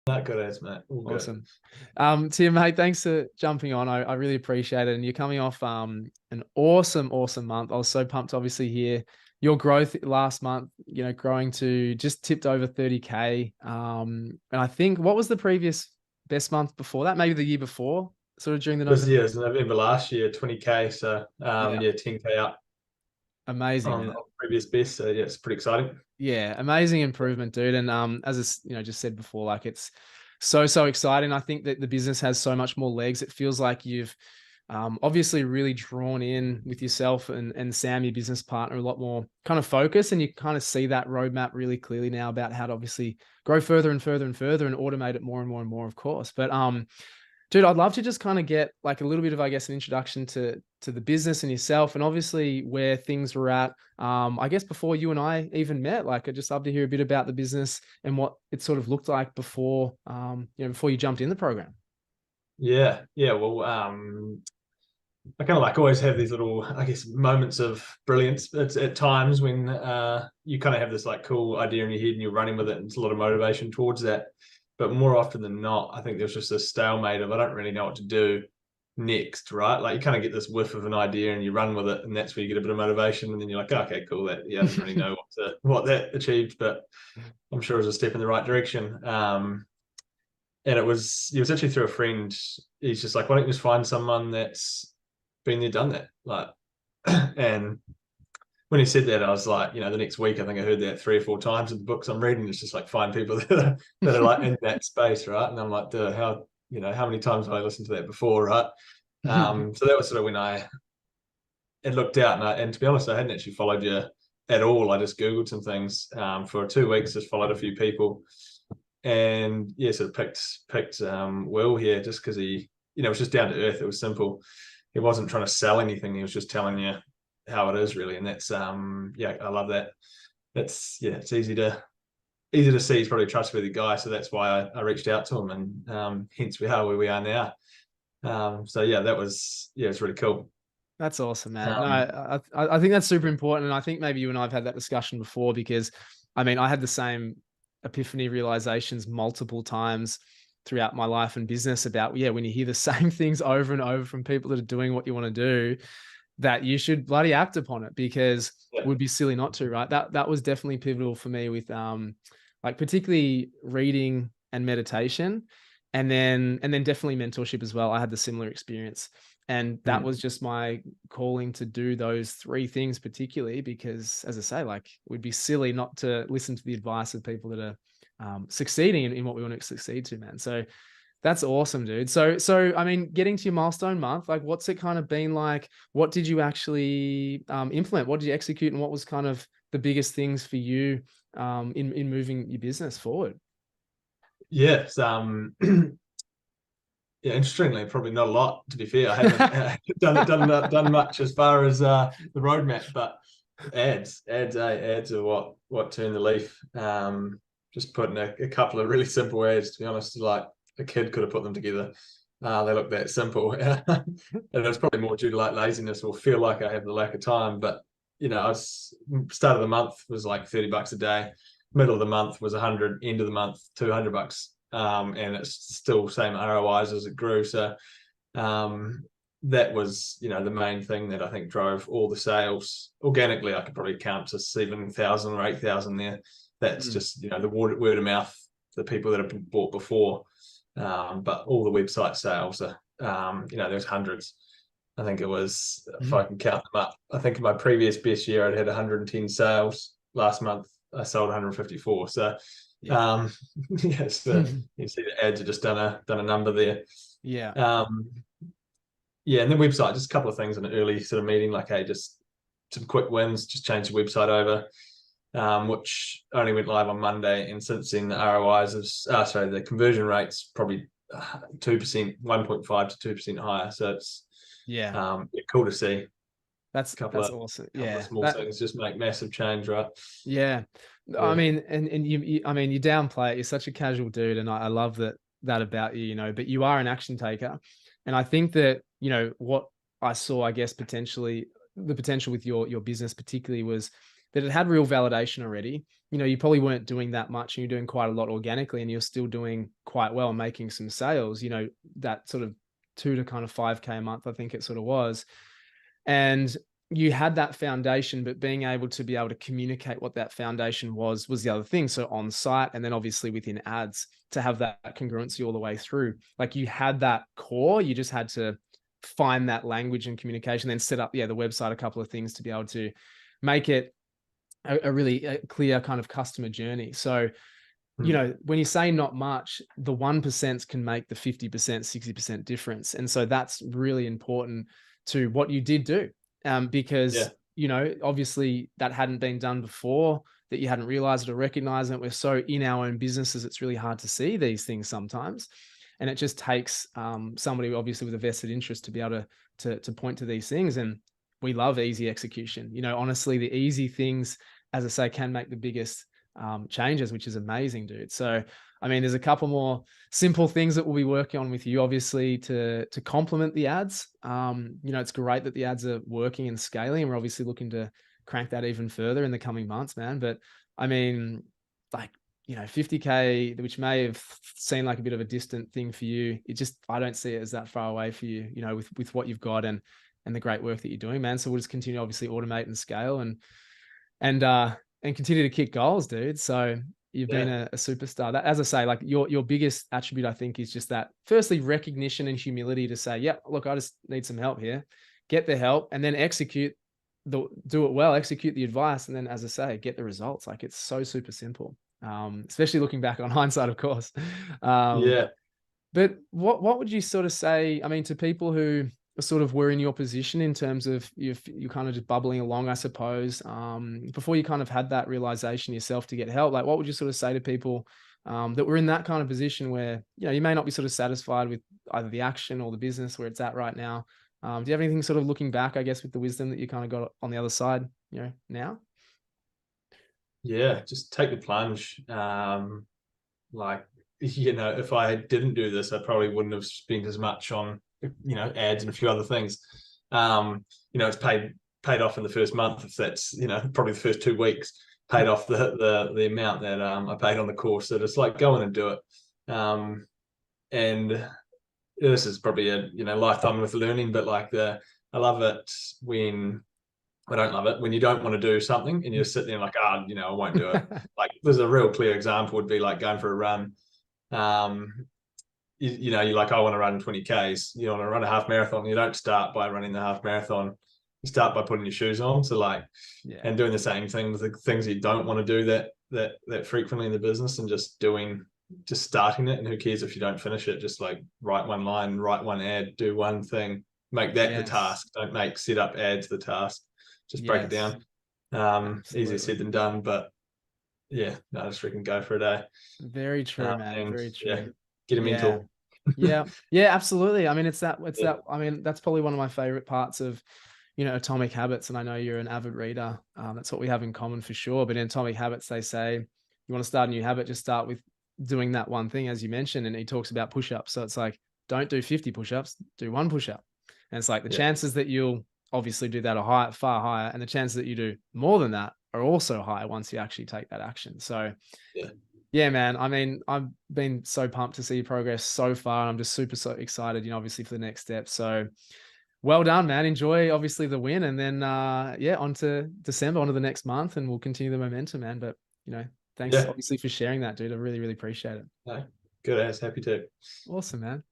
Not good as, mate. All good. Awesome. Tim, mate, thanks for jumping on. I really appreciate it. And you're coming off an awesome month. I was so pumped to obviously hear your growth last month, growing to just tipped over 30K. And I think, what was the previous best month before that? Maybe the year before, sort of during the This November. year is November last year, 20K. So Yeah. 10K up Amazing. on previous best. So yeah, it's pretty exciting. Yeah, amazing improvement, dude. And as I just said before, like it's so exciting. I think that the business has so much more legs. It feels like you've obviously really drawn in with yourself and Sam, your business partner, a lot more kind of focus, and you kind of see that roadmap really clearly now about how to obviously grow further and further and further and automate it more and more and more, of course. But dude, I'd love to just kind of get like a little bit of, I guess, an introduction to the business and yourself, and obviously where things were at. I guess before you and I even met, like I'd just love to hear a bit about the business and what it sort of looked like before, before you jumped in the program. Yeah. Well, I kind of like always have these little, I guess, moments of brilliance. It's at times when you kind of have this like cool idea in your head and you're running with it, and it's a lot of motivation towards that. But more often than not, I think there's just a stalemate of I don't really know what to do next, right? Like you kind of get this whiff of an idea and you run with it, and that's where you get a bit of motivation, and then you're like, okay, cool. That I didn't really know what that achieved, but I'm sure it was a step in the right direction. And it was actually through a friend. He's just like, why don't you just find someone that's been there, done that, like, and when he said that, I was like, the next week, I think I heard that 3 or 4 times in the books I'm reading. It's just like find people that are like in that space, right? And I'm like, how many times have I listened to that before, right? So that was sort of when I had looked out, and to be honest, I hadn't actually followed you at all. I just Googled some things for 2 weeks, just followed a few people, and yeah, sort of picked Will here just because he, it was just down to earth. It was simple. He wasn't trying to sell anything. He was just telling you how it is really, and that's I love that. It's easy to see. He's probably a trustworthy guy, so that's why I reached out to him, and hence we are where we are now. So yeah, that was it's really cool. That's awesome, man. No, I think that's super important, and I think maybe you and I have had that discussion before, because I mean I had the same epiphany realizations multiple times throughout my life and business about when you hear the same things over and over from people that are doing what you want to do, that you should bloody act upon it, because it would be silly not to, right? That was definitely pivotal for me with like particularly reading and meditation, and then definitely mentorship as well. I had the similar experience, and that was just my calling to do those 3 things particularly, because as I say, like it would be silly not to listen to the advice of people that are succeeding in what we want to succeed to, man. So that's awesome, dude. So I mean, getting to your milestone month, like what's it kind of been like? What did you actually implement? What did you execute? And what was kind of the biggest things for you in moving your business forward? Yes. Yeah, interestingly, probably not a lot, to be fair. I haven't done much as far as the roadmap, but ads are what turned the leaf. Just putting a couple of really simple ads, to be honest, like a kid could have put them together. They look that simple. And it's probably more due to like laziness, or feel like I have the lack of time. But start of the month was like $30 a day, middle of the month was 100, end of the month $200, and it's still same ROIs as it grew. So that was the main thing that I think drove all the sales. Organically, I could probably count to 7,000 or 8,000 there. That's just the word of mouth, the people that have bought before. But all the website sales are there's hundreds. I think it was, if I can count them up, I think in my previous best year I'd had 110 sales. Last month I sold 154. So so you see the ads have just done a number there. And then website, just a couple of things in an early sort of meeting, like, hey, just some quick wins, just change the website over, which only went live on Monday, and since then the ROIs the conversion rate's probably 2%, 1.5 to 2% higher. So it's cool to see. That's awesome. Couple of small things just make massive change, right? Yeah. I mean, and you downplay it. You're such a casual dude, and I love that about you, but you are an action taker. And I think that, what I saw, I guess, the potential with your business particularly was that it had real validation already. you probably weren't doing that much and you're doing quite a lot organically and you're still doing quite well, making some sales, that sort of 2 to kind of 5K a month, I think it sort of was. And you had that foundation, but being able to communicate what that foundation was the other thing. So on site, and then obviously within ads, to have that congruency all the way through. Like you had that core, you just had to find that language and communication, then set up, the website, a couple of things to be able to make it a really clear kind of customer journey. So, when you say not much, the 1% can make the 50%, 60% difference. And so that's really important to what you did do. Because, obviously that hadn't been done before, that you hadn't realized it or recognized it. We're so in our own businesses, it's really hard to see these things sometimes. And it just takes somebody obviously with a vested interest to be able to point to these things. And we love easy execution. Honestly, the easy things, as I say, can make the biggest changes, which is amazing, dude. So, there's a couple more simple things that we'll be working on with you, obviously, to complement the ads. It's great that the ads are working and scaling, and we're obviously looking to crank that even further in the coming months, man. But 50K, which may have seemed like a bit of a distant thing for you, I don't see it as that far away for you, with what you've got and the great work that you're doing, man. So we'll just continue, obviously, automate and scale and continue to kick goals, dude. So you've been a superstar. That, as I say, like your biggest attribute, I think, is just that, firstly, recognition and humility to say, yeah, look, I just need some help here, get the help, and then do it well, execute the advice. And then, as I say, get the results. Like, it's so super simple. Especially looking back on hindsight, of course. But what would you sort of say, to people who sort of were in your position in terms of you're kind of just bubbling along, I suppose, before you kind of had that realization yourself to get help? Like, what would you sort of say to people that were in that kind of position where, you may not be sort of satisfied with either the action or the business where it's at right now? Do you have anything sort of looking back, I guess, with the wisdom that you kind of got on the other side, now? Yeah, just take the plunge. If I didn't do this, I probably wouldn't have spent as much on, ads and a few other things. It's paid off in the first month. If that's, probably the first 2 weeks, paid off the amount that I paid on the course. So just like, go in and do it. And this is probably a lifetime with learning, but I love it when I don't love it when you don't want to do something and you just sit there like, I won't do it. Like, there's a real clear example would be like going for a run. You're like, I want to run 20Ks. You want to run a half marathon. You don't start by running the half marathon. You start by putting your shoes on. So and doing the same thing with the things you don't want to do that frequently in the business, and just starting it. And who cares if you don't finish it? Just like write one line, write one ad, do one thing, make that the task. Don't make set up ads the task. Just break it down. Easier said than done, but I just freaking go for a day. Very true, man. Very true. Yeah, get a mentor. Yeah, absolutely. That's probably one of my favorite parts of, Atomic Habits. And I know you're an avid reader. That's what we have in common for sure. But in Atomic Habits, they say, you want to start a new habit, just start with doing that one thing, as you mentioned. And he talks about push-ups. So it's like, don't do 50 push-ups, do 1 push-up. And it's like the chances that you'll obviously do that are far higher. And the chances that you do more than that are also high once you actually take that action. So yeah, man. I've been so pumped to see your progress so far. And I'm just super, so excited, obviously, for the next step. So well done, man. Enjoy, obviously, the win. And then, on to December, on to the next month, and we'll continue the momentum, man. But, thanks, obviously, for sharing that, dude. I really, really appreciate it. No, good ass. Happy to. Awesome, man.